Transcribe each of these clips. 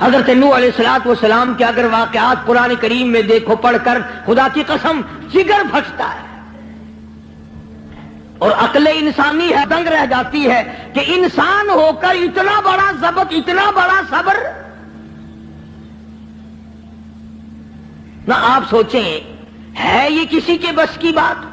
حضرت نوح علیہ السلام کے اگر واقعات قرآن کریم میں دیکھو پڑھ کر خدا کی قسم جگر پھٹتا ہے اور عقل انسانی ہے دنگ رہ جاتی ہے کہ انسان ہو کر اتنا بڑا ضبط، اتنا بڑا صبر. نہ آپ سوچیں ہے یہ کسی کے بس کی بات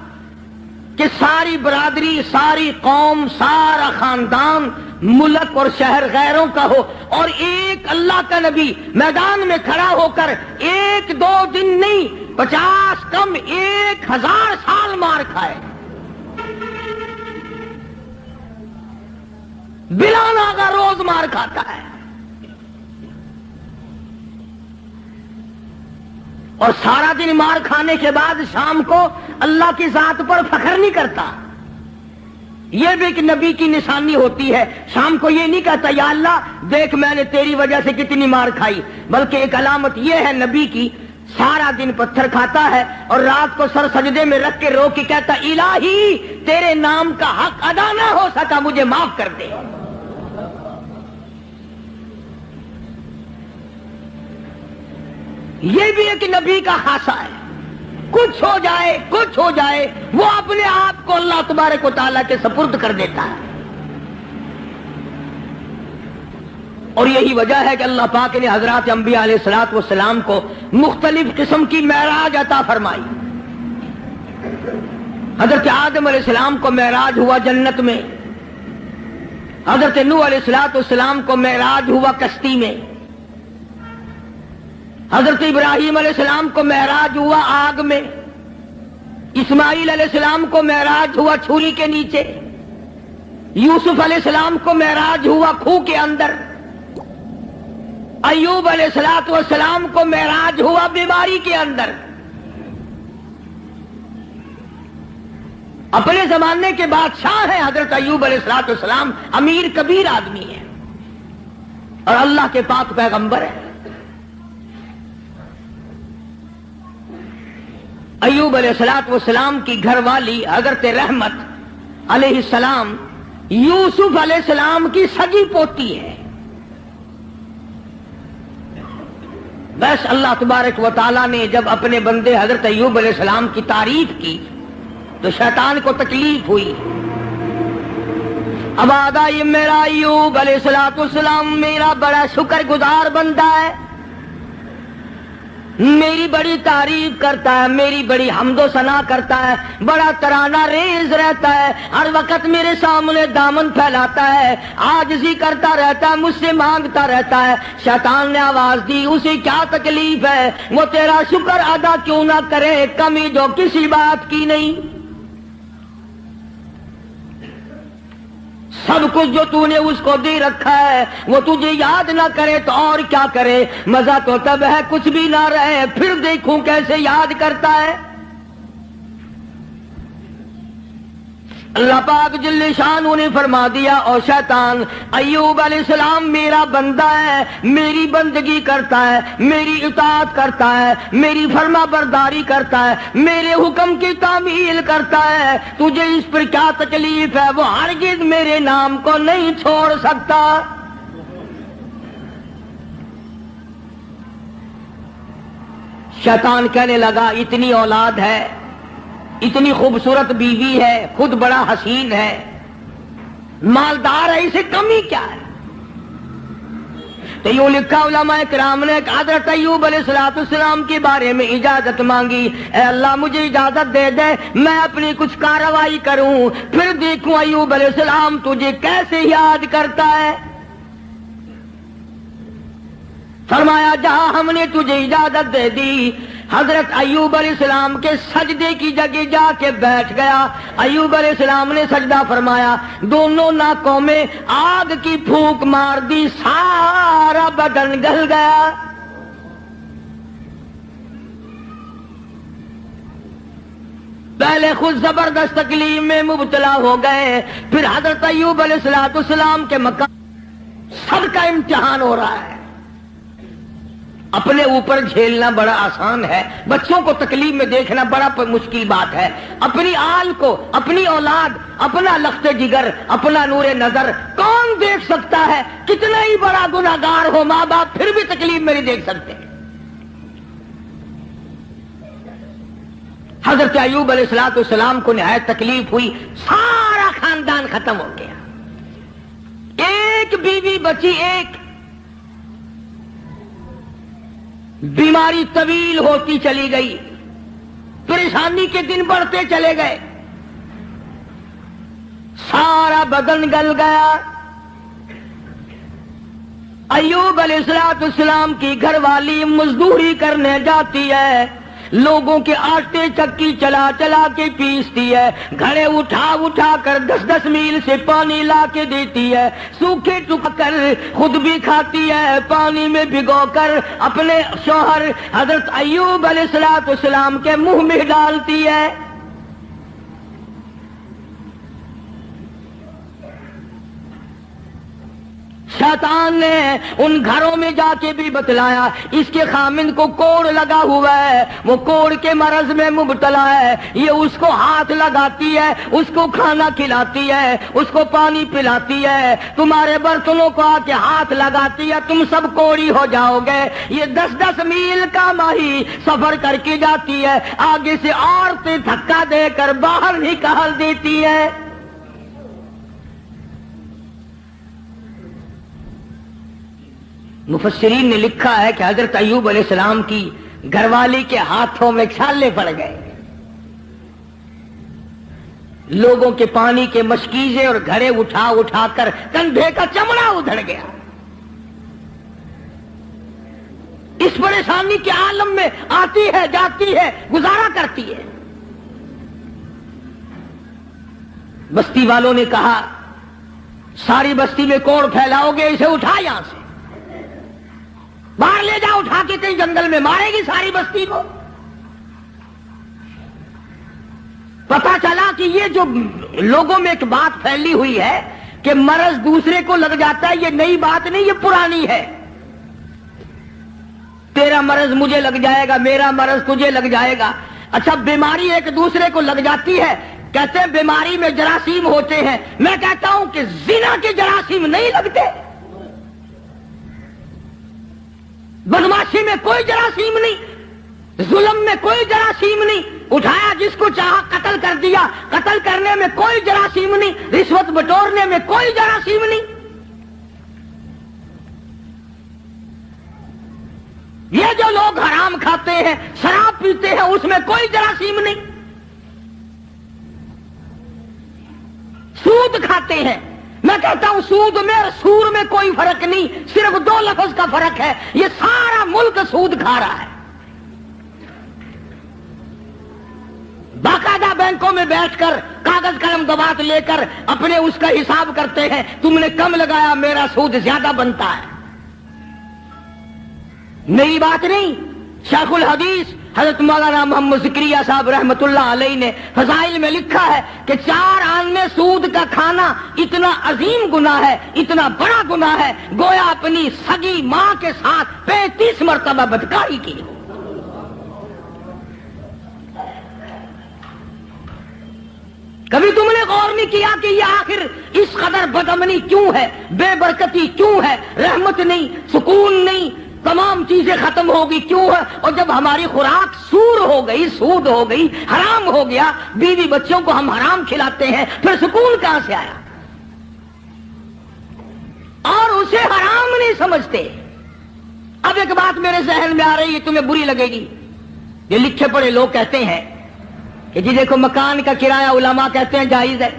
کہ ساری برادری، ساری قوم، سارا خاندان، ملک اور شہر غیروں کا ہو اور ایک اللہ کا نبی میدان میں کھڑا ہو کر 1-2 دن نہیں 50 کم 1000 سال مار کھائے، بلا ناغہ روز مار کھاتا ہے اور سارا دن مار کھانے کے بعد شام کو اللہ کی ذات پر فخر نہیں کرتا. یہ بھی ایک نبی کی نشانی ہوتی ہے. شام کو یہ نہیں کہتا یا اللہ دیکھ میں نے تیری وجہ سے کتنی مار کھائی، بلکہ ایک علامت یہ ہے نبی کی، سارا دن پتھر کھاتا ہے اور رات کو سر سجدے میں رکھ کے رو کے کہتا الہی تیرے نام کا حق ادا نہ ہو سکا مجھے معاف کر دے. یہ بھی ایک نبی کا خاصہ ہے. کچھ ہو جائے وہ اپنے آپ کو اللہ تبارک و تعالیٰ کے سپرد کر دیتا ہے. اور یہی وجہ ہے کہ اللہ پاک نے حضرات انبیاء علیہ السلام کو مختلف قسم کی معراج عطا فرمائی. حضرت آدم علیہ السلام کو معراج ہوا جنت میں، حضرت نوح علیہ السلام کو معراج ہوا کشتی میں، حضرت ابراہیم علیہ السلام کو معراج ہوا آگ میں، اسماعیل علیہ السلام کو معراج ہوا چھری کے نیچے، یوسف علیہ السلام کو معراج ہوا کھو کے اندر، ایوب علیہ السلام کو معراج ہوا بیماری کے اندر. اپنے زمانے کے بادشاہ ہیں حضرت ایوب علیہ السلام، امیر کبیر آدمی ہے اور اللہ کے پاک پیغمبر ہے. ایوب علیہ السلام کی گھر والی حضرت رحمت علیہ السلام یوسف علیہ السلام کی سگی پوتی ہے. بس اللہ تبارک و تعالیٰ نے جب اپنے بندے حضرت ایوب علیہ السلام کی تعریف کی تو شیطان کو تکلیف ہوئی. اب آدھا یہ میرا ایوب علیہ السلام میرا بڑا شکر گزار بندہ ہے، میری بڑی تعریف کرتا ہے، میری بڑی حمد و ثنا کرتا ہے، بڑا ترانہ ریز رہتا ہے، ہر وقت میرے سامنے دامن پھیلاتا ہے، عاجزی کرتا رہتا ہے، مجھ سے مانگتا رہتا ہے. شیطان نے آواز دی اسے کیا تکلیف ہے، وہ تیرا شکر ادا کیوں نہ کرے، کمی جو کسی بات کی نہیں، سب کچھ جو تو نے اس کو دے رکھا ہے وہ تجھے یاد نہ کرے تو اور کیا کرے، مزہ تو تب ہے کچھ بھی نہ رہے پھر دیکھوں کیسے یاد کرتا ہے. اللہ پاک جل شانہ نے فرما دیا او شیطان ایوب علیہ السلام میرا بندہ ہے، میری بندگی کرتا ہے، میری اطاعت کرتا ہے، میری فرما برداری کرتا ہے، میرے حکم کی تعمیل کرتا ہے، تجھے اس پر کیا تکلیف ہے، وہ ہرگز میرے نام کو نہیں چھوڑ سکتا. شیطان کہنے لگا اتنی اولاد ہے، اتنی خوبصورت بیوی ہے، خود بڑا حسین ہے، مالدار ہے، اسے کمی کیا ہے. تو یوں لکھا علماء کرام نے کہ حضرت ایوب علیہ السلام کے بارے میں اجازت مانگی، اے اللہ مجھے اجازت دے دے میں اپنی کچھ کارروائی کروں پھر دیکھوں ایوب علیہ السلام تجھے کیسے یاد کرتا ہے. فرمایا جہاں ہم نے تجھے اجازت دے دی، حضرت ایوب علیہ السلام کے سجدے کی جگہ جا کے بیٹھ گیا. ایوب علیہ السلام نے سجدہ فرمایا، دونوں ناکوں میں آگ کی پھونک مار دی، سارا بدن گل گیا. پہلے خود زبردست تکلیف میں مبتلا ہو گئے، پھر حضرت ایوب علیہ السلام کے مقام سب کا امتحان ہو رہا ہے. اپنے اوپر جھیلنا بڑا آسان ہے، بچوں کو تکلیف میں دیکھنا بڑا مشکل بات ہے. اپنی آل کو، اپنی اولاد، اپنا لخت جگر، اپنا نور نظر کون کون دیکھ سکتا ہے؟ کتنا ہی بڑا گناہگار ہو ماں باپ پھر بھی تکلیف میری دیکھ سکتے ہیں۔ حضرت ایوب علیہ السلام کو نہایت تکلیف ہوئی، سارا خاندان ختم ہو گیا، ایک بیوی بچی، ایک بیماری طویل ہوتی چلی گئی، پریشانی کے دن بڑھتے چلے گئے، سارا بدن گل گیا۔ ایوب علیہ السلام کی گھر والی مزدوری کرنے جاتی ہے، لوگوں کے آٹے چکی چلا چلا کے پیستی ہے، گھڑے اٹھا اٹھا کر 10-10 میل سے پانی لا کے دیتی ہے، سوکھے ٹک کر خود بھی کھاتی ہے، پانی میں بھگو کر اپنے شوہر حضرت ایوب علیہ السلام کے منہ میں ڈالتی ہے۔ شیطان نے ان گھروں میں جا کے بھی بتلایا، اس کے خامند کو کوڑ لگا ہوا ہے، وہ کوڑ کے مرض میں مبتلا ہے، یہ اس کو ہاتھ لگاتی ہے، اس کو کھانا کھلاتی ہے، اس کو پانی پلاتی ہے، تمہارے برتنوں کو آ کے ہاتھ لگاتی ہے، تم سب کوڑی ہو جاؤ گے۔ یہ 10-10 میل کا ماہی سفر کر کے جاتی ہے، آگے سے عورتیں دھکا دے کر باہر نکال دیتی ہے۔ مفسرین نے لکھا ہے کہ حضرت ایوب علیہ السلام کی گھر والی کے ہاتھوں میں چھالے پڑ گئے، لوگوں کے پانی کے مشکیزے اور گھڑے اٹھا اٹھا کر کندھے کا چمڑا ادھڑ گیا۔ اس پریشانی کے عالم میں آتی ہے، جاتی ہے، گزارا کرتی ہے۔ بستی والوں نے کہا ساری بستی میں کوڑ پھیلاؤ گے، اسے اٹھا یہاں سے باہر لے جاؤ، اٹھا کے کہیں جنگل میں مارے گی ساری بستی کو۔ پتا چلا کہ یہ جو لوگوں میں ایک بات پھیلی ہوئی ہے کہ مرض دوسرے کو لگ جاتا ہے، یہ نئی بات نہیں، یہ پرانی ہے۔ تیرا مرض مجھے لگ جائے گا، میرا مرض تجھے لگ جائے گا۔ اچھا بیماری ایک دوسرے کو لگ جاتی ہے، کہتے ہیں بیماری میں جراثیم ہوتے ہیں، میں کہتا ہوں کہ زنا کے جراثیم نہیں لگتے، بدماشی میں کوئی جراثیم نہیں، ظلم میں کوئی جراثیم نہیں، اٹھایا جس کو چاہا قتل کر دیا، قتل کرنے میں کوئی جراثیم نہیں، رشوت بٹورنے میں کوئی جراثیم نہیں۔ یہ جو لوگ حرام کھاتے ہیں، شراب پیتے ہیں، اس میں کوئی جراثیم نہیں۔ سود کھاتے ہیں، میں کہتا ہوں سود میں اور سور میں کوئی فرق نہیں، صرف 2 لفظ کا فرق ہے، یہ سارا ملک سود کھا رہا ہے۔ باقاعدہ بینکوں میں بیٹھ کر کاغذ قلم دوات لے کر اپنے اس کا حساب کرتے ہیں، تم نے کم لگایا، میرا سود زیادہ بنتا ہے۔ نئی بات نہیں، شیخ الحدیث حضرت مولانا محمد زکریا صاحب رحمت اللہ علیہ نے فضائل میں لکھا ہے کہ 4 آن میں سود کا کھانا اتنا عظیم گناہ ہے، اتنا بڑا گناہ ہے، گویا اپنی سگی ماں کے ساتھ 35 مرتبہ بدکاری کی۔ کبھی تم نے غور نہیں کیا کہ یہ آخر اس قدر بدامنی کیوں ہے، بے برکتی کیوں ہے، رحمت نہیں، سکون نہیں، تمام چیزیں ختم ہوگی کیوں ہے؟ اور جب ہماری خوراک سور ہو گئی، سود ہو گئی، حرام ہو گیا، بیوی بچوں کو ہم حرام کھلاتے ہیں، پھر سکون کہاں سے آیا؟ اور اسے حرام نہیں سمجھتے۔ اب ایک بات میرے ذہن میں آ رہی ہے، تمہیں بری لگے گی۔ یہ لکھے پڑھے لوگ کہتے ہیں کہ جی دیکھو مکان کا کرایہ علماء کہتے ہیں جائز ہے،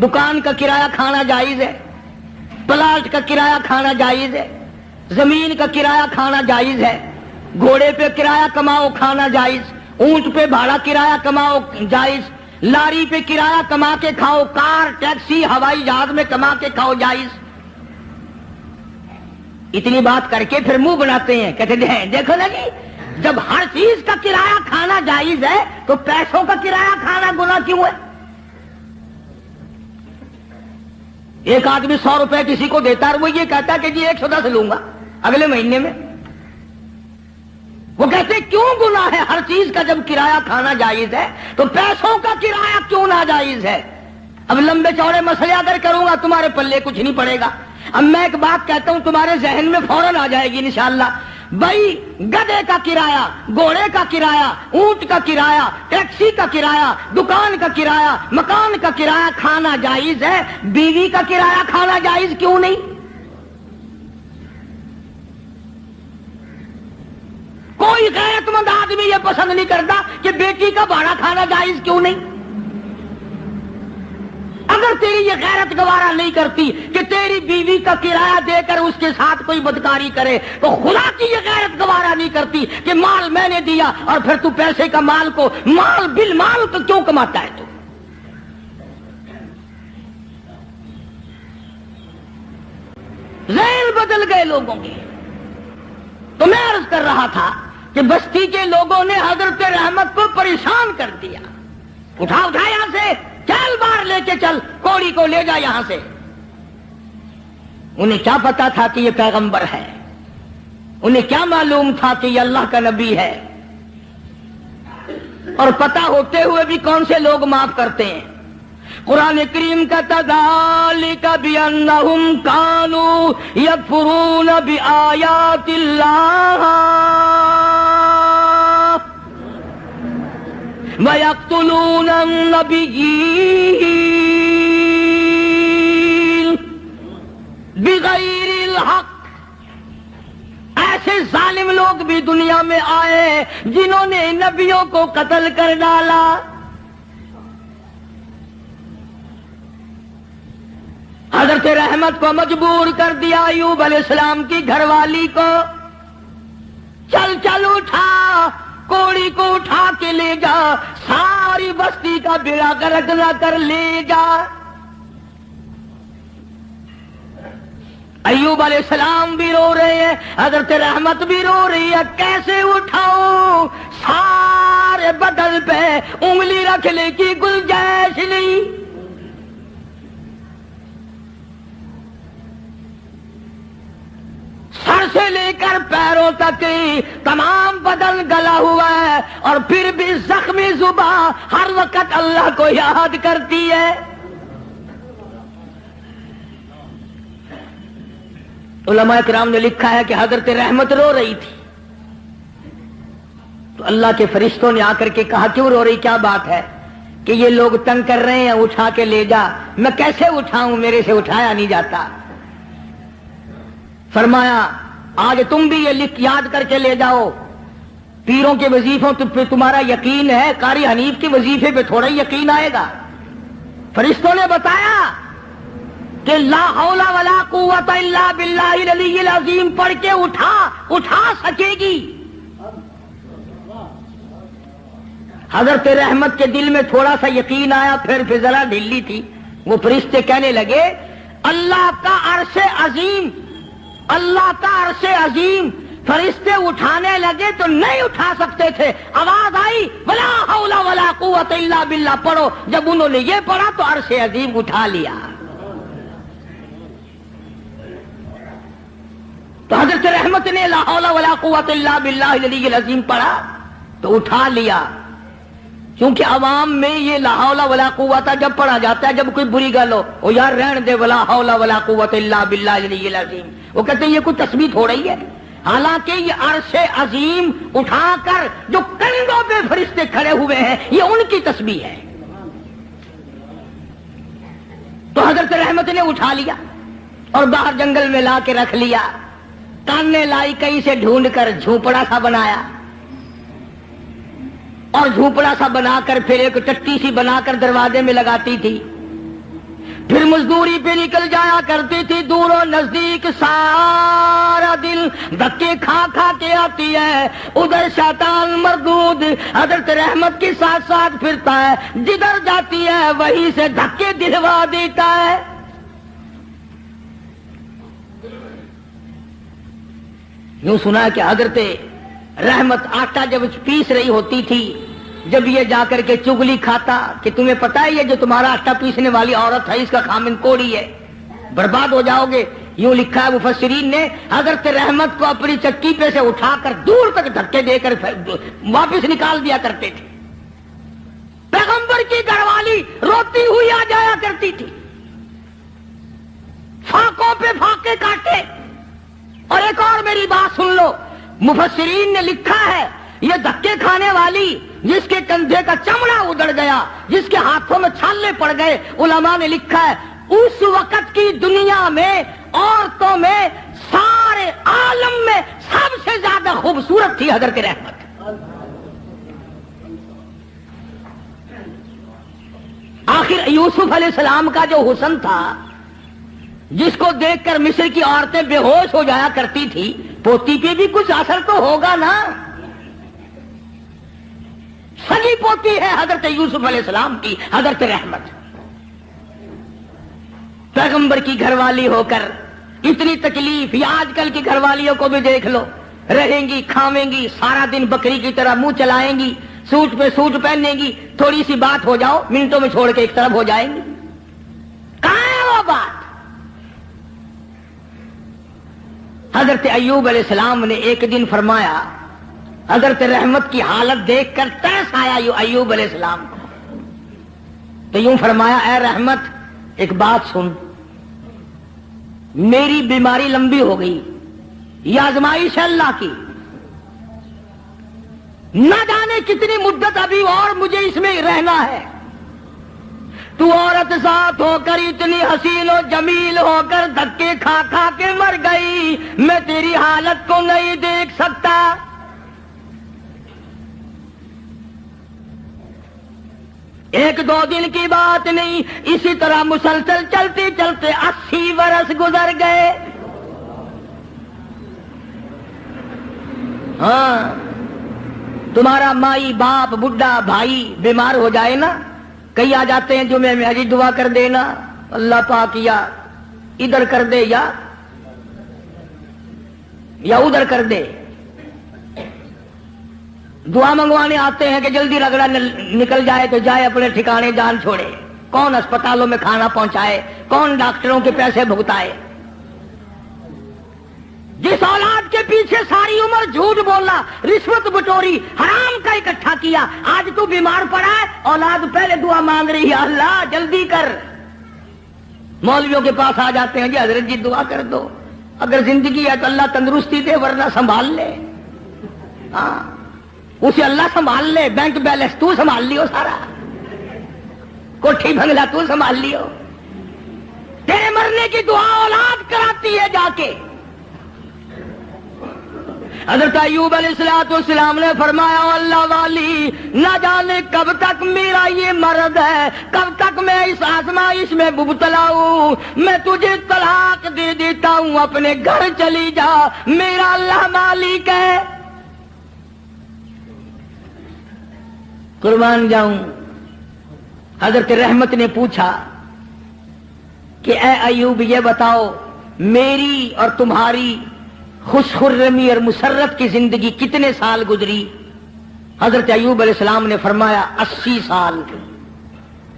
دکان کا کرایہ کھانا جائز ہے، پلاٹ کا کرایہ کھانا جائز ہے، زمین کا کرایہ کھانا جائز ہے، گھوڑے پہ کرایہ کماؤ کھانا جائز، اونٹ پہ بھاڑا کرایہ کماؤ جائز، لاری پہ کرایہ کما کے کھاؤ، کار، ٹیکسی، ہوائی جہاز میں کما کے کھاؤ جائز۔ اتنی بات کر کے پھر منہ بناتے ہیں، کہتے ہیں دیکھو نا جی، جب ہر چیز کا کرایہ کھانا جائز ہے تو پیسوں کا کرایہ کھانا گناہ کیوں ہے؟ ایک آدمی 100 روپے کسی کو دیتا ہے، وہ یہ کہتا ہے کہ جی 110 لوں گا اگلے مہینے میں۔ وہ کہتے کیوں گناہ ہے؟ ہر چیز کا جب کرایہ کھانا جائز ہے تو پیسوں کا کرایہ کیوں ناجائز ہے؟ اب لمبے چوڑے مسئلے اگر کروں گا تمہارے پلے کچھ نہیں پڑے گا. اب میں ایک بات کہتا ہوں تمہارے ذہن میں فوراً آ جائے گی انشاءاللہ. بھائی گدھے کا کرایہ, گھوڑے کا کرایہ, اونٹ کا کرایہ, ٹیکسی کا کرایہ, دکان کا کرایہ, مکان کا کرایہ کھانا جائز ہے, بیوی کا کرایہ کھانا جائز کیوں نہیں؟ کوئی غیرت مند آدمی یہ پسند نہیں کرتا کہ بیٹی کا بھاڑا کھانا جائز کیوں نہیں؟ اگر تیری یہ غیرت گوارا نہیں کرتی کہ تیری بیوی کا کرایہ دے کر اس کے ساتھ کوئی بدکاری کرے, تو خدا کی یہ غیرت گوارا نہیں کرتی کہ مال میں نے دیا اور پھر تو پیسے کا مال کو مال بالمال تو کیوں کماتا ہے؟ تو ذہن بدل گئے لوگوں کے. تو میں عرض کر رہا تھا کہ بستی کے لوگوں نے حضرت رحمت کو پریشان کر دیا. اٹھا یہاں سے, چل باہر لے کے چل, کوڑی کو لے جا یہاں سے. انہیں کیا پتا تھا کہ یہ پیغمبر ہے؟ انہیں کیا معلوم تھا کہ یہ اللہ کا نبی ہے؟ اور پتا ہوتے ہوئے بھی کون سے لوگ معاف کرتے ہیں؟ قرآن کریم کا ذالک بأنہم کانوا یکفرون بآیات اللہ وَيَقْتُلُونَ النَّبِيِّينَ بِغَيْرِ الْحَقِّ. ایسے ظالم لوگ بھی دنیا میں آئے جنہوں نے نبیوں کو قتل کر ڈالا. حضرت رحمت کو مجبور کر دیا ایوب علیہ السلام کی گھر والی کو, چل چل اٹھا, کوڑی کو اٹھا کے لے جا, ساری بستی کا بیڑا غرق نہ کر لے جا. ایوب علیہ السلام بھی رو رہے ہیں, حضرت رحمت بھی رو رہی ہے. کیسے اٹھاؤں؟ سارے بدن پہ انگلی رکھنے کی گنجائش نہیں. سر سے لے کر پیروں تک تمام بدن گلا ہوا ہے, اور پھر بھی زخمی زباں ہر وقت اللہ کو یاد کرتی ہے. علماء کرام نے لکھا ہے کہ حضرت رحمت رو رہی تھی, تو اللہ کے فرشتوں نے آ کر کے کہا کیوں رو رہی, کیا بات ہے؟ کہ یہ لوگ تنگ کر رہے ہیں, اٹھا کے لے جا. میں کیسے اٹھاؤں, میرے سے اٹھایا نہیں جاتا. فرمایا آج تم بھی یہ لکھ یاد کر کے لے جاؤ, پیروں کے وظیفوں پہ تمہارا یقین ہے, قاری حنیف کے وظیفے پہ تھوڑا ہی یقین آئے گا. فرشتوں نے بتایا کہ لا حول ولا قوت الا باللہ العلی العظیم پڑھ کے اٹھا سکے گی. حضرت رحمت کے دل میں تھوڑا سا یقین آیا, پھر ذرا ڈھیلی تھی. وہ فرشتے کہنے لگے اللہ کا عرش عظیم, اللہ کا عرش عظیم. فرشتے اٹھانے لگے تو نہیں اٹھا سکتے تھے. آواز آئی ولا حول ولا قوت الا باللہ پڑھو. جب انہوں نے یہ پڑھا تو عرش عظیم اٹھا لیا. تو حضرت رحمت نے لا حول ولا قوت الا باللہ العلی العظیم پڑھا تو اٹھا لیا. کیونکہ عوام میں یہ لا حول ولا قوت جب پڑھا جاتا ہے, جب کوئی بری گل ہو, او یار رہن دے ولا حول ولا قوت الا باللہ العلی العظیم, وہ کہتے ہیں یہ کوئی تسبیح ہو رہی ہے. حالانکہ یہ عرش عظیم اٹھا کر جو کندھوں پہ فرشتے کھڑے ہوئے ہیں یہ ان کی تسبیح ہے. تو حضرت رحمت نے اٹھا لیا اور باہر جنگل میں لا کے رکھ لیا. تاننے لائی کہیں سے ڈھونڈ کر, جھونپڑا سا بنایا, اور جھونپڑا سا بنا کر پھر ایک ٹٹی سی بنا کر دروازے میں لگاتی تھی. پھر مزدوری پہ نکل جایا کرتی تھی, دور و نزدیک سارا دن دھکے کھا کھا کے آتی ہے. ادھر شیطان مردود حضرت رحمت کے ساتھ ساتھ پھرتا ہے, جدھر جاتی ہے وہیں سے دھکے دلوا دیتا ہے. یوں سنا کہ حضرت رحمت آٹا جب پیس رہی ہوتی تھی, جب یہ جا کر کے چگلی کھاتا کہ تمہیں پتا ہے یہ جو تمہارا آٹا پیسنے والی عورت ہے اس کا خامن کوڑی ہے, برباد ہو جاؤ گے. یوں لکھا ہے مفسرین نے, حضرت رحمت کو اپنی چکی پہ سے اٹھا کر دور تک دھکے دے کر واپس نکال دیا کرتے تھے. پیغمبر کی گھر والی روتی ہوئی آ جایا کرتی تھی، فاقوں پہ فاقے کاٹے. اور ایک اور میری بات سن لو، مفسرین نے لکھا ہے یہ دھکے کھانے والی جس کے کندھے کا چمڑا اڑ گیا، جس کے ہاتھوں میں چھالے پڑ گئے، علماء نے لکھا ہے اس وقت کی دنیا میں عورتوں میں سارے عالم میں سب سے زیادہ خوبصورت تھی حضرت رحمت. آخر یوسف علیہ السلام کا جو حسن تھا، جس کو دیکھ کر مصر کی عورتیں بے ہوش ہو جایا کرتی تھی، پوتی پہ بھی کچھ اثر تو ہوگا نا. سگی پوتی ہے حضرت یوسف علیہ السلام کی حضرت رحمت. پیغمبر کی گھر والی ہو کر اتنی تکلیف، یا آج کل کی گھر والیوں کو بھی دیکھ لو، رہیں گی کھاویں گی، سارا دن بکری کی طرح منہ چلائیں گی، سوٹ پہ سوٹ پہنیں گی، تھوڑی سی بات ہو جاؤ منٹوں میں چھوڑ کے ایک طرف ہو جائیں گی. کہاں ہے وہ بات؟ حضرت ایوب علیہ السلام نے ایک دن فرمایا، حضرت رحمت کی حالت دیکھ کر ترس آیا ایوب علیہ السلام کو، تو یوں فرمایا اے رحمت ایک بات سن، میری بیماری لمبی ہو گئی، یہ آزمائش ہے اللہ کی، نہ جانے کتنی مدت ابھی اور مجھے اس میں رہنا ہے. تو عورت ساتھ ہو کر اتنی حسین و جمیل ہو کر دھکے کھا کھا کے مر گئی، میں تیری حالت کو نہیں دیکھ سکتا. ایک دو دن کی بات نہیں، اسی طرح مسلسل چلتے چلتے 80 برس گزر گئے. ہاں، تمہارا مائی باپ بڈھا بھائی بیمار ہو جائے نا، کئی آ جاتے ہیں جمعے میں حجی دعا کر دینا، اللہ پاک یا ادھر کر دے یا ادھر کر دے. دعا منگوانے آتے ہیں کہ جلدی رگڑا نکل جائے تو جائے اپنے ٹھکانے جان چھوڑے. کون اسپتالوں میں کھانا پہنچائے، کون ڈاکٹروں کے پیسے بھگتائے. جس اولاد کے پیچھے ساری عمر جھوٹ بولا، رشوت بٹوری، حرام کا اکٹھا کیا، آج تو بیمار پڑا ہے، اولاد پہلے دعا مانگ رہی ہے اللہ جلدی کر. مولویوں کے پاس آ جاتے ہیں جی حضرت جی دعا کر دو، اگر زندگی ہے تو اللہ تندرستی دے ورنہ سنبھال لے. ہاں، اسے اللہ سنبھال لے، بینک بیلنس تو سنبھال لیو، سارا کوٹھی بنگلہ تو سنبھال لیو. تیرے مرنے کی دعا اولاد کراتی ہے جا کے. حضرت ایوب علیہ السلام نے فرمایا اللہ والی، نہ جانے کب تک میرا یہ مرض ہے، کب تک میں اس آزمائش میں مبتلا ہوں. میں تجھے طلاق دے دیتا ہوں، اپنے گھر چلی جا، میرا اللہ مالک ہے. قربان جاؤں. حضرت رحمت نے پوچھا کہ اے ایوب یہ بتاؤ میری اور تمہاری خوش خرمی اور مسرت کی زندگی کتنے سال گزری؟ حضرت ایوب علیہ السلام نے فرمایا 80 سال.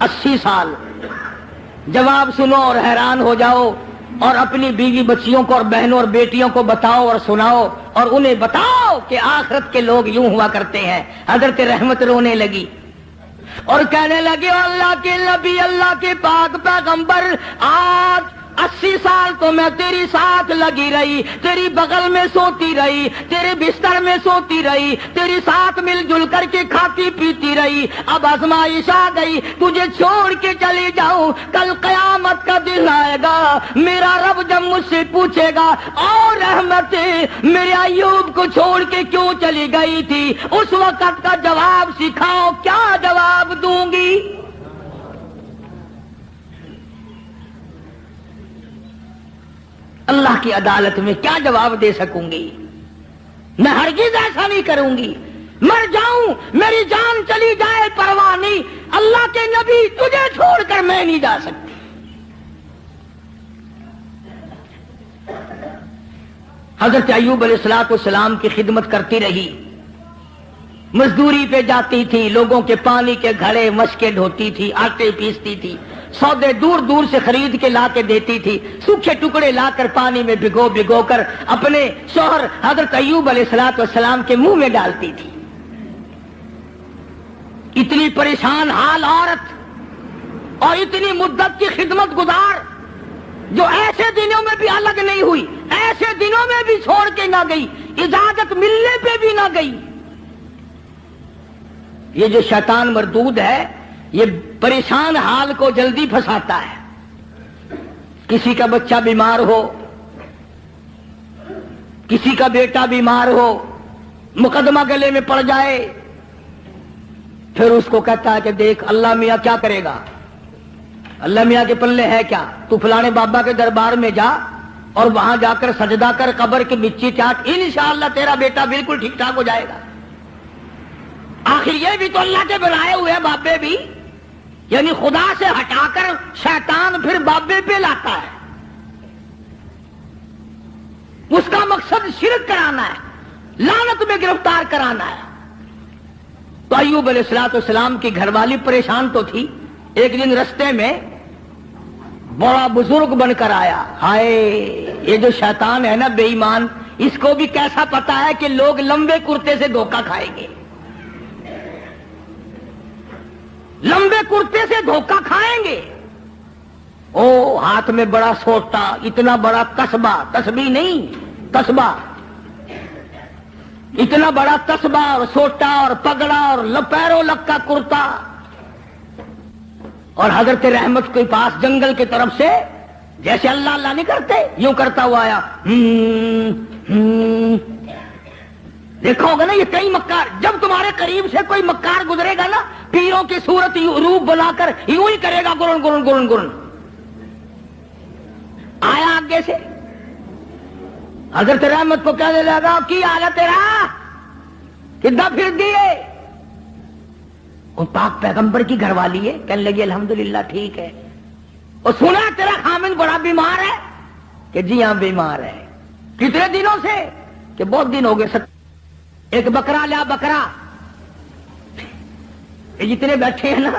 80 سال. جواب سنو اور حیران ہو جاؤ، اور اپنی بیوی بچیوں کو اور بہنوں اور بیٹیوں کو بتاؤ اور سناؤ، اور انہیں بتاؤ کہ آخرت کے لوگ یوں ہوا کرتے ہیں. حضرت رحمت رونے لگی اور کہنے لگے اللہ کے نبی، اللہ کے پاک پیغمبر، آج 80 سال تو میں تیری ساتھ لگی رہی، تیری بغل میں سوتی رہی، تیرے بستر میں سوتی رہی، تیری ساتھ مل جل کر کے کھاتی پیتی رہی. اب آزمائش آ گئی، تجھے چھوڑ کے چلی جاؤں، کل قیامت کا دن آئے گا، میرا رب جب مجھ سے پوچھے گا اور رحمت میرے ایوب کو چھوڑ کے کیوں چلی گئی تھی، اس وقت کا جواب سکھاؤ، کیا جواب دوں گی؟ اللہ کی عدالت میں کیا جواب دے سکوں گی؟ میں ہرگز ایسا نہیں کروں گی. مر جاؤں، میری جان چلی جائے پرواہ نہیں، اللہ کے نبی تجھے چھوڑ کر میں نہیں جا سکتی. حضرت ایوب علیہ السلام کی خدمت کرتی رہی، مزدوری پہ جاتی تھی، لوگوں کے پانی کے گھڑے مشکیں ڈھوتی تھی، آٹے پیستی تھی، سودے دور دور سے خرید کے لا کے دیتی تھی، سوکھے ٹکڑے لا کر پانی میں بھگو بھگو کر اپنے شوہر حضرت ایوب علیہ السلام کے منہ میں ڈالتی تھی. اتنی پریشان حال عورت اور اتنی مدت کی خدمت گزار جو ایسے دنوں میں بھی الگ نہیں ہوئی، ایسے دنوں میں بھی چھوڑ کے نہ گئی، اجازت ملنے پہ بھی نہ گئی. یہ جو شیطان مردود ہے یہ پریشان حال کو جلدی پھنساتا ہے. کسی کا بچہ بیمار ہو، کسی کا بیٹا بیمار ہو، مقدمہ گلے میں پڑ جائے، پھر اس کو کہتا ہے کہ دیکھ اللہ میاں کیا کرے گا، اللہ میاں کے پلے ہے کیا، تو فلانے بابا کے دربار میں جا اور وہاں جا کر سجدہ کر، قبر کی مٹی چاٹ، انشاءاللہ تیرا بیٹا بالکل ٹھیک ٹھاک ہو جائے گا. آخر یہ بھی تو اللہ کے بنائے ہوئے بابے بھی، یعنی خدا سے ہٹا کر شیطان پھر بابے پہ لاتا ہے. اس کا مقصد شرک کرانا ہے، لعنت میں گرفتار کرانا ہے. تو ایوب علیہ السلام کی گھر والی پریشان تو تھی. ایک دن رستے میں بڑا بزرگ بن کر آیا. ہائے یہ جو شیطان ہے نا بے ایمان، اس کو بھی کیسا پتا ہے کہ لوگ لمبے کرتے سے دھوکہ کھائیں گے، لمبے کرتے سے دھوکہ کھائیں گے. او ہاتھ میں بڑا سوٹا، اتنا بڑا تسبہ، تسبیح نہیں تسبہ، اتنا بڑا تسبہ اور سوٹا اور پگڑا اور پیروں لگ کا کرتا. اور حضرت رحمت کے پاس جنگل کی طرف سے جیسے اللہ اللہ نہیں کرتے یوں کرتا ہوا آیا. دیکھا ہوگا نا یہ کئی مکار، جب تمہارے قریب سے کوئی مکار گزرے گا نا پیروں کی صورت روپ بنا کر یوں ہی کرے گا، گرن گرن گرن گرن. آیا آگے سے حضرت رحمت کو کہنے لگا کی حال ہے تیرا، کدھر پھر دیے؟ وہ پاک پیغمبر کی گھر والی ہے، کہنے لگی الحمدللہ ٹھیک ہے. اور سنا تیرا خامن بڑا بیمار ہے، کہ جی ہاں بیمار ہے. کتنے دنوں سے؟ کہ بہت دن ہو گئے. ایک بکرا لیا، بکرا یہ جتنے بیٹھے ہیں نا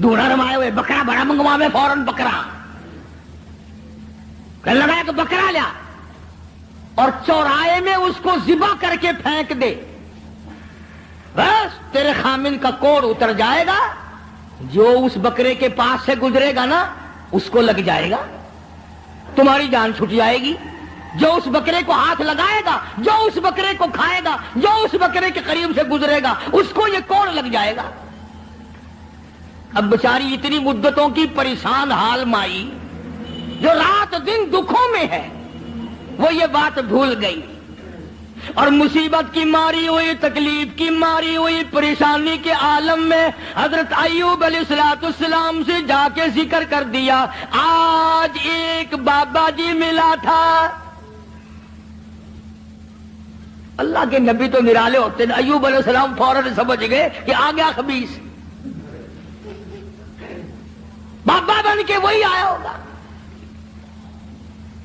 دھوڑا رمائے ہوئے، بکرا بڑا منگوا میں فوراً بکرا. کہنے لگا ایک بکرا لیا اور چوراہے میں اس کو ذبح کر کے پھینک دے، بس تیرے خامن کا کوڑ اتر جائے گا. جو اس بکرے کے پاس سے گزرے گا نا اس کو لگ جائے گا، تمہاری جان چھٹ جائے گی. جو اس بکرے کو ہاتھ لگائے گا، جو اس بکرے کو کھائے گا، جو اس بکرے کے قریب سے گزرے گا اس کو یہ کوڑ لگ جائے گا. اب بیچاری اتنی مدتوں کی پریشان حال مائی جو رات دن دکھوں میں ہے، وہ یہ بات بھول گئی اور مصیبت کی ماری ہوئی، تکلیف کی ماری ہوئی، پریشانی کے عالم میں حضرت ایوب علیہ السلام سے جا کے ذکر کر دیا آج ایک بابا جی ملا تھا. اللہ کے نبی تو نرالے ہوتے ہیں. ایوب علیہ السلام فوراً سمجھ گئے کہ آ گیا خبیث، بابا بن کے وہی آیا ہوگا.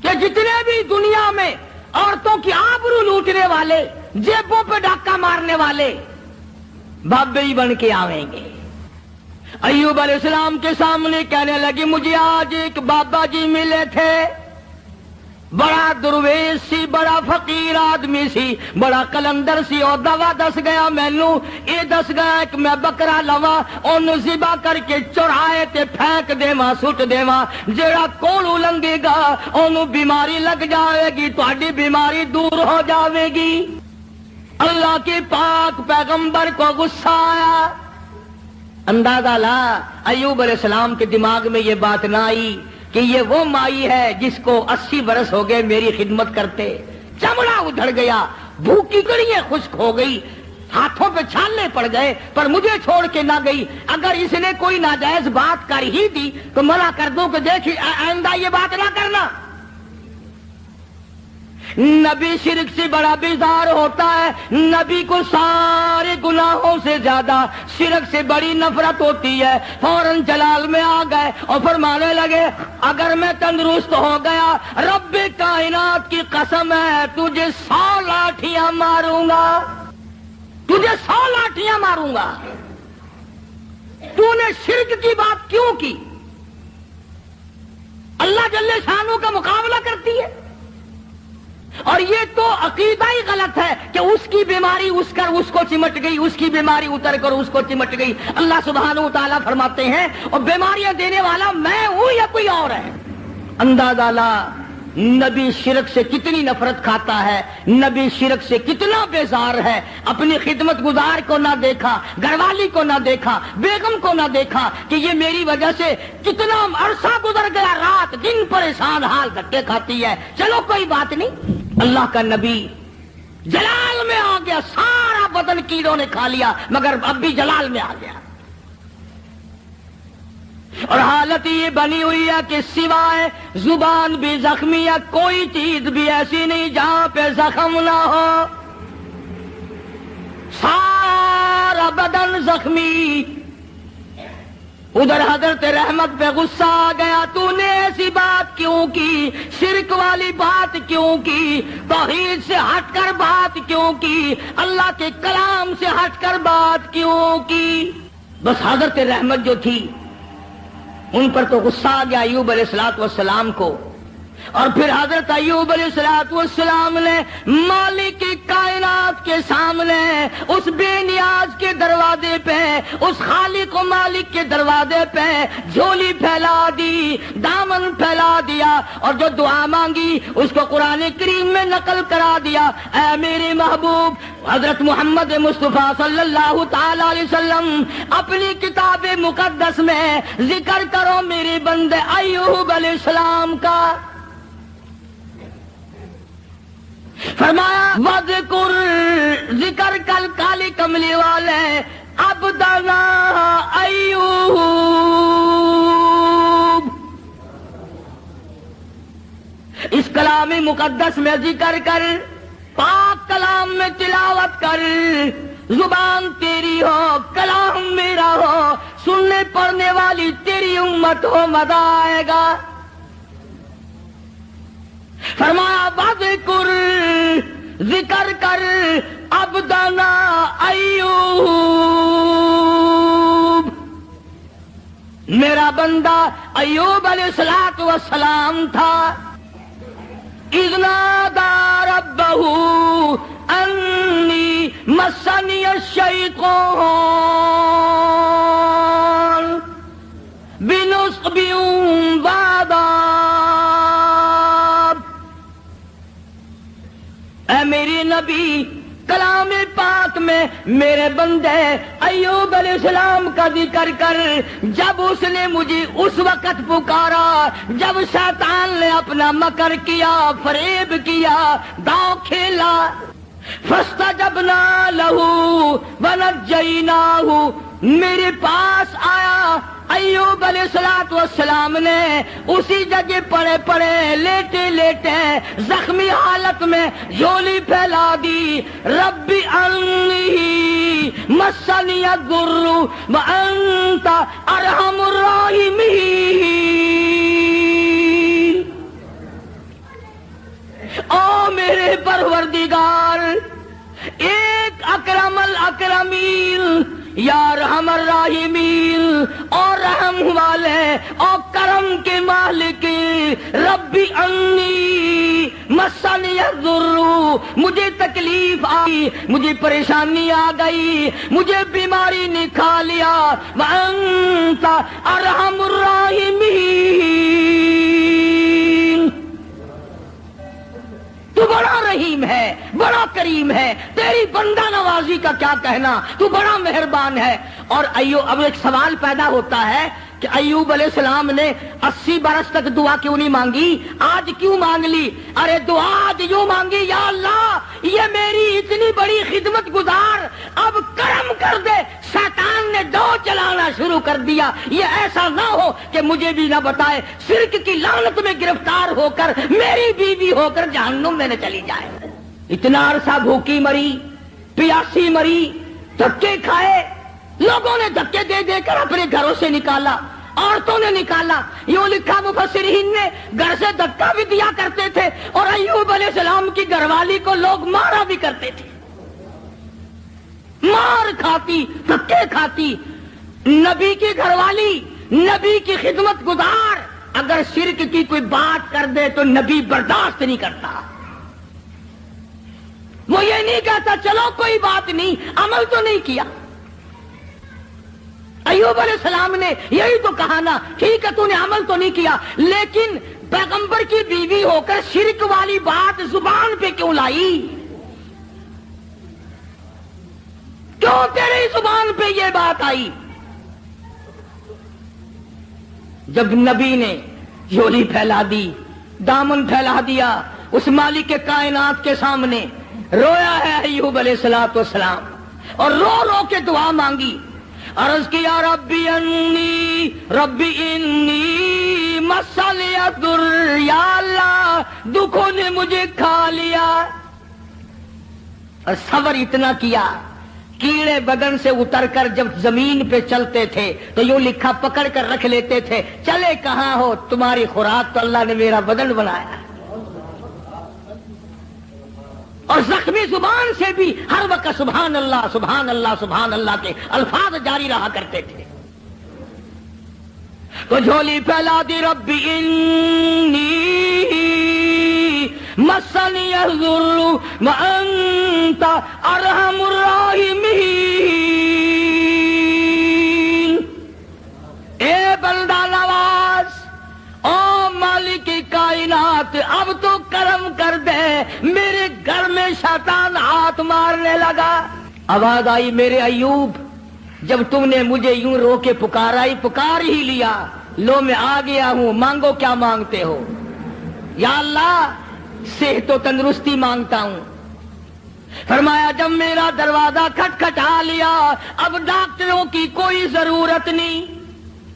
کہ جتنے بھی دنیا میں عورتوں کی آبرو لوٹنے والے، جیبوں پہ ڈاکہ مارنے والے بابے ہی بن کے آویں گے. ایوب علیہ السلام کے سامنے کہنے لگی مجھے آج ایک بابا جی ملے تھے، بڑا درویش سی، بڑا فقیر آدمی سی، بڑا کلندر سی. اور دوا دس گیا مینو، یہ دس گیا کہ میں بکرا لوا اونوں ذبح کر کے چوراہے تے پھینک دیواں، سٹ دیواں، جیڑا کوڑ لنگے گا اونوں بیماری لگ جائے گی، تہاڈی بیماری دور ہو جاوے گی. اللہ کے پاک پیغمبر کو غصہ آیا. اندازہ لا ایوب علیہ السلام کے دماغ میں یہ بات نہ آئی کہ یہ وہ مائی ہے جس کو 80 برس ہو گئے میری خدمت کرتے. چمڑا ادھڑ گیا، بھوکی کڑیاں خشک ہو گئی، ہاتھوں پہ چھالنے پڑ گئے، پر مجھے چھوڑ کے نہ گئی. اگر اس نے کوئی ناجائز بات کر ہی دی تو منع کر دوں کہ دیکھ آئندہ یہ بات نہ کرنا. نبی شرک سے بڑا بیزار ہوتا ہے، نبی کو سارے گناہوں سے زیادہ شرک سے بڑی نفرت ہوتی ہے. فوراً جلال میں آ گئے اور فرمانے لگے اگر میں تندرست ہو گیا رب کائنات کی قسم ہے تجھے 100 لاٹھیاں ماروں گا، تجھے 100 لاٹھیاں ماروں گا. تو نے شرک کی بات کیوں کی؟ اللہ جل شانہ کا مقابلہ کرتی ہے. اور یہ تو عقیدہ ہی غلط ہے کہ اس کی بیماری اس کو چمٹ گئی، اس کی بیماری اتر کر اس کو چمٹ گئی۔ اللہ سبحانہ و تعالیٰ فرماتے ہیں اور بیماریاں دینے والا میں ہوں یا کوئی اور ہے؟ اندازہ لا نبی شرک سے کتنی نفرت کھاتا ہے، نبی شرک سے کتنا بیزار ہے، اپنی خدمت گزار کو نہ دیکھا، گھر والی کو نہ دیکھا، بیگم کو نہ دیکھا کہ یہ میری وجہ سے کتنا عرصہ گزر گیا، رات دن پریشان حال دھکے کھاتی ہے، چلو کوئی بات نہیں۔ اللہ کا نبی جلال میں آ گیا، سارا بدن کیڑوں نے کھا لیا مگر اب بھی جلال میں آ گیا، اور حالت یہ بنی ہوئی ہے کہ سوائے زبان بھی زخمی ہے، کوئی چیز بھی ایسی نہیں جہاں پہ زخم نہ ہو، سارا بدن زخمی۔ ادھر حضرت رحمت پہ غصہ آ گیا، تو نے ایسی بات کیوں کی، شرک والی بات کیوں کی، توحید سے ہٹ کر بات کیوں کی، اللہ کے کلام سے ہٹ کر بات کیوں کی؟ بس حضرت رحمت جو تھی ان پر تو غصہ آ گیا ایوب علیہ الصلوۃ والسلام کو، اور پھر حضرت ایوب علیہ الصلوۃ والسلام نے مالک کائنات کے سامنے اس بے نیاز کے دروازے پہ، اس خالق و مالک کے دروازے پہ جھولی پھیلا دی، دامن پھیلا دیا، اور جو دعا مانگی اس کو قرآن کریم میں نقل کرا دیا۔ اے میرے محبوب حضرت محمد مصطفیٰ صلی اللہ تعالی علیہ وسلم اپنی کتاب مقدس میں ذکر کرو میرے بندے ایوب علیہ السلام کا۔ فرمایا وذکر، ذکر کل کالی کملی والے عبدنا ایوب، اس کلام مقدس میں ذکر کر، پاک کلام میں تلاوت کر، زبان تیری ہو کلام میرا ہو، سننے پڑھنے والی تیری امت ہو، مزہ آئے گا۔ فرمایا وذکر، ذکر کر عبدنا ایوب، میرا بندہ ایوب علیہ السلام تھا، اذ نادى ربه انی مسنی الشیطان بنصب وعذاب۔ اے میری نبی کلام پاک میں میرے بندے ایوب علیہ السلام کا ذکر کر، جب اس نے مجھے اس وقت پکارا جب شیطان نے اپنا مکر کیا، فریب کیا، داؤ کھیلا، فاستجبنا لہ ونجیناہ، میرے پاس آیا ایوب علیہ السلام نے اسی جگہ پڑے پڑے لیٹے لیٹے زخمی حالت میں جھولی پھیلا دی، رب انی مسنی الضر وانت ارحم الراحمین۔ او میرے پروردگار، ایک اکرم الاکرمین، یا ارحم الراحمین، اور رحم والے اور کرم کے مالک، رب انی مسنی الضر، مجھے تکلیف آئی، مجھے پریشانی آ گئی، مجھے بیماری نے کھا لیا، وانت ارحم الراحمین، تو بڑا رحیم ہے، بڑا کریم ہے، تیری بندہ نوازی کا کیا کہنا، تو بڑا مہربان ہے۔ اور اب ایک سوال پیدا ہوتا ہے کہ ایوب علیہ السلام نے 80 برس تک دعا کیوں نہیں مانگی، آج کیوں مانگ لی؟ ارے دعا آج یوں مانگی، یا اللہ یہ میری اتنی بڑی خدمت گزار اب کرم کر دے، شیطان نے دو چلانا شروع کر دیا، یہ ایسا نہ ہو کہ مجھے بھی نہ بتائے، شرک کی لعنت میں گرفتار ہو کر میری بیوی ہو کر جہنم میں نہ چلی جائے۔ اتنا عرصہ بھوکی مری، پیاسی مری، دھکے کھائے، لوگوں نے دھکے دے دے کر اپنے گھروں سے نکالا، عورتوں نے نکالا، یوں لکھا مفسرین نے گھر سے دھکا بھی دیا کرتے تھے، اور ایوب علیہ السلام کی گھر والی کو لوگ مارا بھی کرتے تھے، مار کھاتی، دھکے کھاتی۔ نبی کی گھر والی، نبی کی خدمت گزار اگر شرک کی کوئی بات کر دے تو نبی برداشت نہیں کرتا، وہ یہ نہیں کہتا چلو کوئی بات نہیں، عمل تو نہیں کیا۔ ایوب علیہ السلام نے یہی تو کہا نا، ٹھیک ہے تو نے عمل تو نہیں کیا، لیکن پیغمبر کی بیوی ہو کر شرک والی بات زبان پہ کیوں لائی؟ کیوں تیری زبان پہ یہ بات آئی؟ جب نبی نے جھولی پھیلا دی، دامن پھیلا دیا اس مالک کے کائنات کے سامنے، رویا ہے ایوب علیہ السلام اور رو رو کے دعا مانگی، عرض کیا ربی انی مسنی الضر، یا اللہ دکھوں نے مجھے کھا لیا، اور صبر اتنا کیا، کیڑے بدن سے اتر کر جب زمین پہ چلتے تھے تو یوں لکھا پکڑ کر رکھ لیتے تھے، چلے کہاں ہو تمہاری خوراک تو اللہ نے میرا بدن بنایا، اور زخمی زبان سے بھی ہر وقت سبحان اللہ سبحان اللہ سبحان اللہ کے الفاظ جاری رہا کرتے تھے۔ تو جھولی پھیلا دی، ربی انی مسنی الضر وانت ارحم الراحمین، اے بندہ نواز، او مالک کائنات اب تو کرم کر دے، میرے گھر میں شیطان ہاتھ مارنے لگا۔ آواز آئی، میرے ایوب جب تم نے مجھے یوں رو کے پکارا ہی پکار ہی لیا، لو میں آ گیا ہوں، مانگو کیا مانگتے ہو؟ یا اللہ صحت و تندرستی مانگتا ہوں۔ فرمایا جب میرا دروازہ کھٹکھٹا لیا، اب ڈاکٹروں کی کوئی ضرورت نہیں،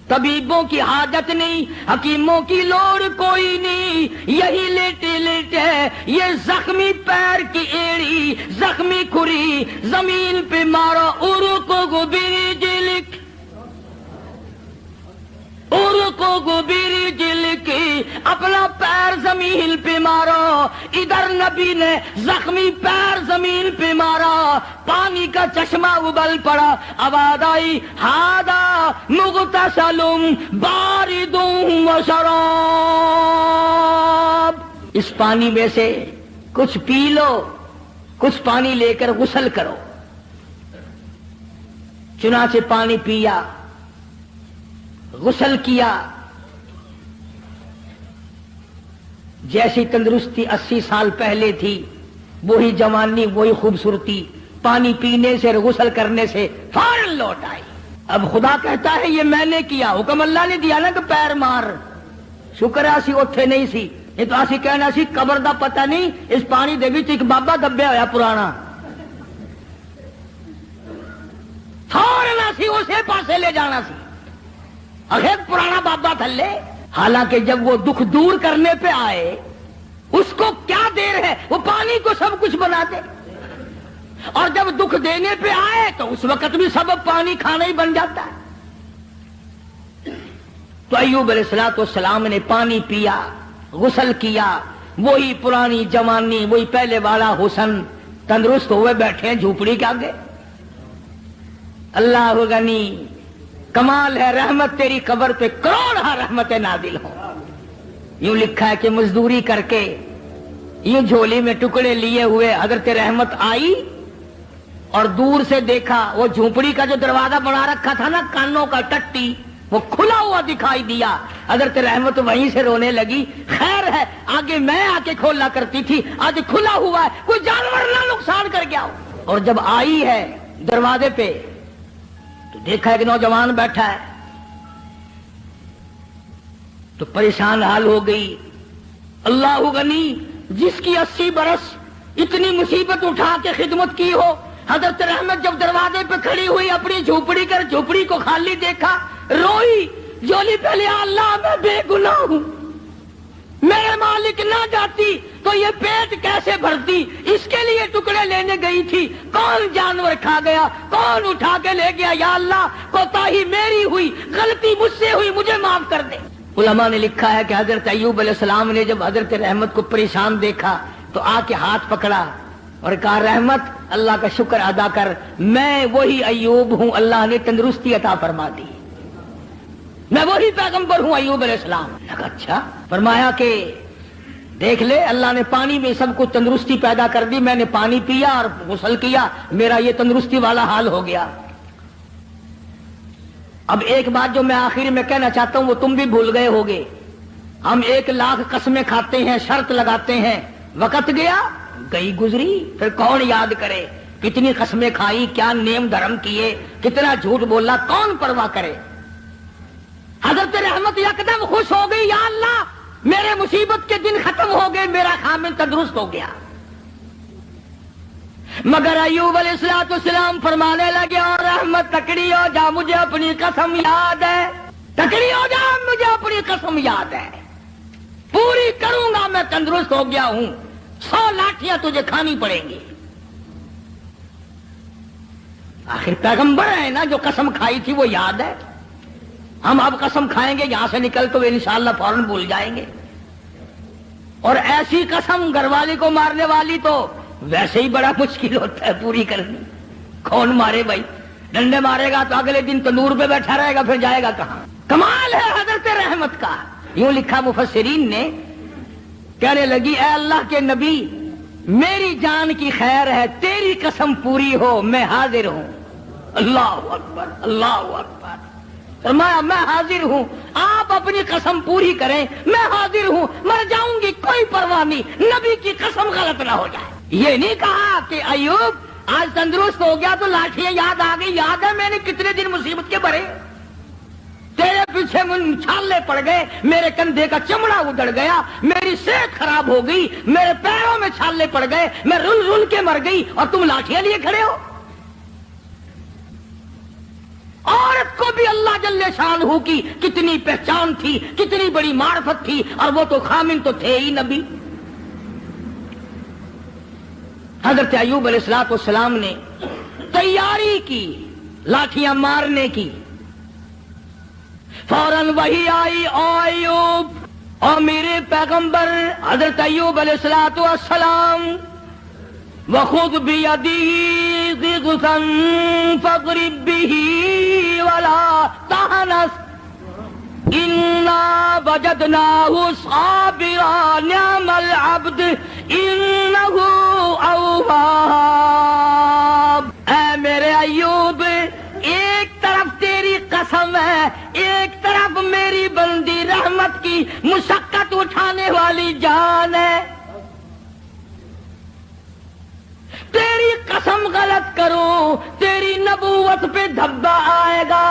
طبیبوں کی حاجت نہیں، حکیموں کی لوڑ کوئی نہیں، یہی لیٹے لیٹے یہ زخمی پیر کی ایڑی، زخمی کھری زمین پہ مارو، ارکو گبری جلک، ارکو گبری جلک، اپنا پیر زمین پہ مارو۔ ادھر نبی نے زخمی پیر زمین پہ مارا، پانی کا چشمہ ابل پڑا، آواز آئی ہاذا مغتسل بارد و شراب، اس پانی میں سے کچھ پی لو، کچھ پانی لے کر غسل کرو۔ چنانچہ پانی پیا، غسل کیا، جیسی تندرستی 80 سال پہلے تھی وہی جوانی، وہی خوبصورتی، پانی پینے سے غسل کرنے سے فوراً لوٹ آئی۔ اب خدا کہتا ہے یہ میں نے کیا، حکم اللہ نے دیا نا کہ پیر مار، شکر ہے اسی اوتھے نہیں سی، یہ تو اسی کہنا سی قبر دا پتہ نہیں، اس پانی دے وچ ایک بابا دبیا ہویا پرانا، فوراً اسی اسے پاسے لے جانا سی، اگر پرانا بابا تھلے۔ حالانکہ جب وہ دکھ دور کرنے پہ آئے اس کو کیا دیر ہے، وہ پانی کو سب کچھ بنا دے، اور جب دکھ دینے پہ آئے تو اس وقت بھی سبب پانی کھانا ہی بن جاتا ہے۔ تو ایوب علیہ السلام نے پانی پیا، غسل کیا، وہی پرانی جوانی، وہی پہلے والا حسن، تندرست ہوئے بیٹھے ہیں جھوپڑی کے آگے۔ اللہ غنی، کمال ہے رحمت تیری قبر پہ کروڑ رحمتیں نازل ہوں۔ یوں لکھا ہے کہ مزدوری کر کے یوں جھولی میں ٹکڑے لیے ہوئے حضرت رحمت آئی اور دور سے دیکھا وہ جھونپڑی کا جو دروازہ بنا رکھا تھا نا کانوں کا ٹٹی، وہ کھلا ہوا دکھائی دیا۔ حضرت رحمت وہیں سے رونے لگی، خیر ہے آگے میں آ کے کھولا کرتی تھی، آج کھلا ہوا ہے، کوئی جانور نہ نقصان کر گیا ہو۔ اور جب آئی ہے دروازے پہ تو دیکھا ایک نوجوان بیٹھا ہے، تو پریشان حال ہو گئی۔ اللہ غنی، جس کی 80 برس اتنی مصیبت اٹھا کے خدمت کی ہو، حضرت رحمت جب دروازے پہ کھڑی ہوئی اپنی جھوپڑی کر جھوپڑی کو خالی دیکھا، روئی، جولی پہلے اللہ میں بے گناہ ہوں، میرے مالک نہ جاتی تو یہ پیٹ کیسے بھرتی، اس کے لیے ٹکڑے لینے گئی تھی، کون جانور کھا گیا، کون اٹھا کے لے گیا، یا اللہ کوتاہی میری ہوئی، غلطی مجھ سے ہوئی، مجھے معاف کر دے۔ علماء نے لکھا ہے کہ حضرت ایوب علیہ السلام نے جب حضرت رحمت کو پریشان دیکھا تو آ کے ہاتھ پکڑا اور کہا رحمت اللہ کا شکر ادا کر، میں وہی ایوب ہوں، اللہ نے تندرستی عطا فرما دی، میں وہی پیغمبر ہوں ایوب علیہ السلام۔ اچھا، فرمایا کہ دیکھ لے اللہ نے پانی میں سب کو تندرستی پیدا کر دی، میں نے پانی پیا اور غسل کیا، میرا یہ تندرستی والا حال ہو گیا۔ اب ایک بات جو میں آخر میں کہنا چاہتا ہوں وہ تم بھی بھول گئے ہوگے، ہم 1,00,000 قسمیں کھاتے ہیں، شرط لگاتے ہیں، وقت گیا گئی گزری، پھر کون یاد کرے کتنی قسمیں کھائی، کیا نیم دھرم کیے، کتنا جھوٹ بولا، کون پرواہ کرے۔ حضرت رحمت یکدم خوش ہو گئی، یا اللہ میرے مصیبت کے دن ختم ہو گئے، میرا خامن تندرست ہو گیا۔ مگر ایوب علیہ السلام فرمانے لگے، اور رحمت تکڑی ہو جا، مجھے اپنی قسم یاد ہے، تکڑی ہو جا، مجھے اپنی قسم یاد ہے، پوری کروں گا، میں تندرست ہو گیا ہوں، 100 لاٹھیاں تجھے کھانی پڑیں گی۔ آخر پیغمبر ہے نا، جو قسم کھائی تھی وہ یاد ہے۔ ہم اب قسم کھائیں گے یہاں سے نکل تو انشاءاللہ فوراً بھول جائیں گے، اور ایسی قسم گھر والی کو مارنے والی تو ویسے ہی بڑا مشکل ہوتا ہے پوری کرنی۔ کون مارے بھائی؟ ڈنڈے مارے گا تو اگلے دن تندور پہ بیٹھا رہے گا، پھر جائے گا کہاں؟ کمال ہے حضرت رحمت کا۔ یوں لکھا مفسرین نے، کہنے لگی اے اللہ کے نبی، میری جان کی خیر ہے، تیری قسم پوری ہو، میں حاضر ہوں۔ اللہ اکبر، اللہ اکبر۔ فرمایا میں حاضر ہوں، آپ اپنی قسم پوری کریں، میں حاضر ہوں، مر جاؤں گی کوئی پرواہ نہیں، نبی کی قسم غلط نہ ہو جائے۔ یہ نہیں کہا کہ ایوب آج تندرست ہو گیا تو لاٹھیاں یاد آ گئی، یاد ہے میں نے کتنے دن مصیبت کے بھرے، تیرے پیچھے چھالے پڑ گئے، میرے کندھے کا چمڑا اجڑ گیا، میری صحت خراب ہو گئی، میرے پیروں میں چھالے پڑ گئے، میں رل رل کے مر گئی، اور تم لاٹھیاں لیے کھڑے ہو۔ عورت کو بھی اللہ جل شانہ کی کتنی پہچان تھی، کتنی بڑی معرفت تھی، اور وہ تو خامن تو تھے ہی نبی۔ حضرت ایوب علیہ السلام نے تیاری کی لاٹھیاں مارنے کی، فوراً وہی آئی، او ایوب، اور میرے پیغمبر حضرت ایوب علیہ السلام، وَخُذْ بِيَدِهِ ضِغْثًا فَاضْرِب بِّهِ وَلَا تَحْنَثْ إِنَّا وَجَدْنَاهُ صَابِرًا نِعْمَ الْعَبْدُ إِنَّهُ أَوَّابٌ۔ اے میرے ایوب، ایک طرف تیری قسم ہے، ایک طرف میری بندی رحمت کی مشقت اٹھانے والی جان ہے، تیری قسم غلط کرو تیری نبوت پہ دھبا آئے گا،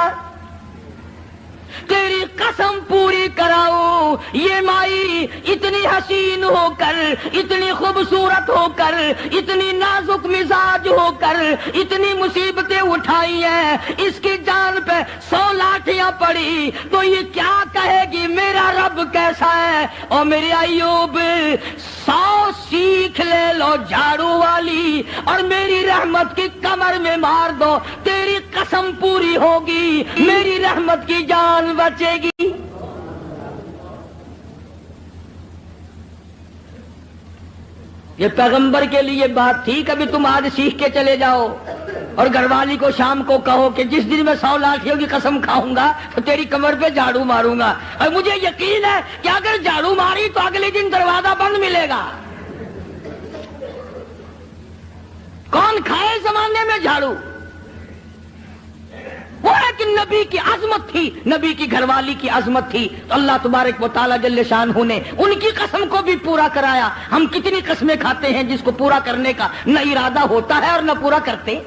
تیری قسم پوری کراؤ، یہ مائی اتنی حسین ہو کر، اتنی خوبصورت ہو کر، اتنی نازک مزاج ہو کر، اتنی مصیبتیں اٹھائی ہیں، اس کی جان پہ 100 لاٹھیاں پڑی تو یہ کیا کہے گی میرا رب کیسا ہے؟ اور میرے ایوب 100 سیکھ لے لو جھاڑو والی، اور میری رحمت کی کمر میں مار دو، تیری قسم پوری ہوگی، میری رحمت کی جان بچے گی۔ یہ پیغمبر کے لیے بات تھی، کبھی تم آج سیکھ کے چلے جاؤ اور گھر والی کو شام کو کہو کہ جس دن میں 100 لاٹھیوں کی قسم کھاؤں گا تو تیری کمر پہ جھاڑو ماروں گا، اور مجھے یقین ہے کہ اگر جھاڑو ماری تو اگلے دن دروازہ بند ملے گا۔ کون کھائے زمانے میں جھاڑو؟ وہ ایک نبی کی عظمت تھی، نبی کی گھر والی کی عظمت تھی، تو اللہ تبارک و تعالی جل شانہ نے ان کی قسم کو بھی پورا کرایا۔ ہم کتنی قسمیں کھاتے ہیں جس کو پورا کرنے کا نہ ارادہ ہوتا ہے اور نہ پورا کرتے۔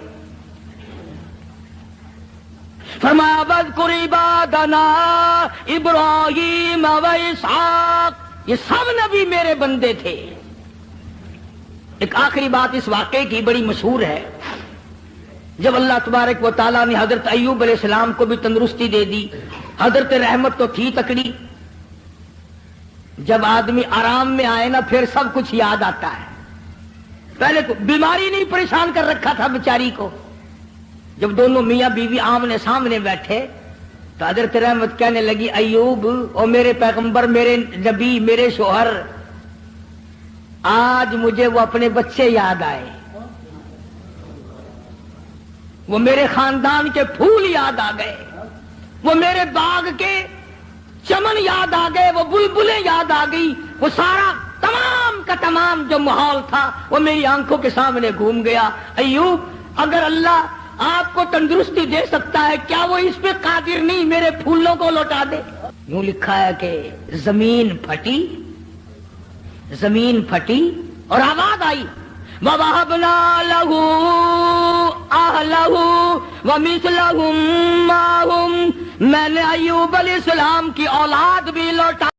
فرمایا وَاذْكُرْ عِبَادَنَا إِبْرَاهِيمَ وَإِسْحَاقَ، یہ سب نبی میرے بندے تھے۔ ایک آخری بات اس واقعے کی بڑی مشہور ہے، جب اللہ تبارک و تعالیٰ نے حضرت ایوب علیہ السلام کو بھی تندرستی دے دی، حضرت رحمت تو تھی تکڑی، جب آدمی آرام میں آئے نا پھر سب کچھ یاد آتا ہے۔ پہلے تو بیماری نہیں پریشان کر رکھا تھا بیچاری کو، جب دونوں میاں بیوی آمنے سامنے بیٹھے تو حضرت رحمت کہنے لگی ایوب اور میرے پیغمبر، میرے نبی، میرے شوہر، آج مجھے وہ اپنے بچے یاد آئے، وہ میرے خاندان کے پھول یاد آ گئے، وہ میرے باغ کے چمن یاد آ گئے، وہ بلبلیں یاد آ گئی، وہ سارا تمام تمام جو ماحول تھا وہ میری آنکھوں کے سامنے گھوم گیا. ایوب اگر اللہ آپ کو تندرستی دے سکتا ہے کیا وہ اس پہ قادر نہیں میرے پھولوں کو لوٹا دے؟ یوں لکھا ہے کہ زمین پھٹی اور آواز آئی وَوَهَبْنَا لَهُ أَهْلَهُ وَمِثْلَهُمْ مَعَهُمْ. میں نے ایوب علیہ السلام کی اولاد بھی لوٹا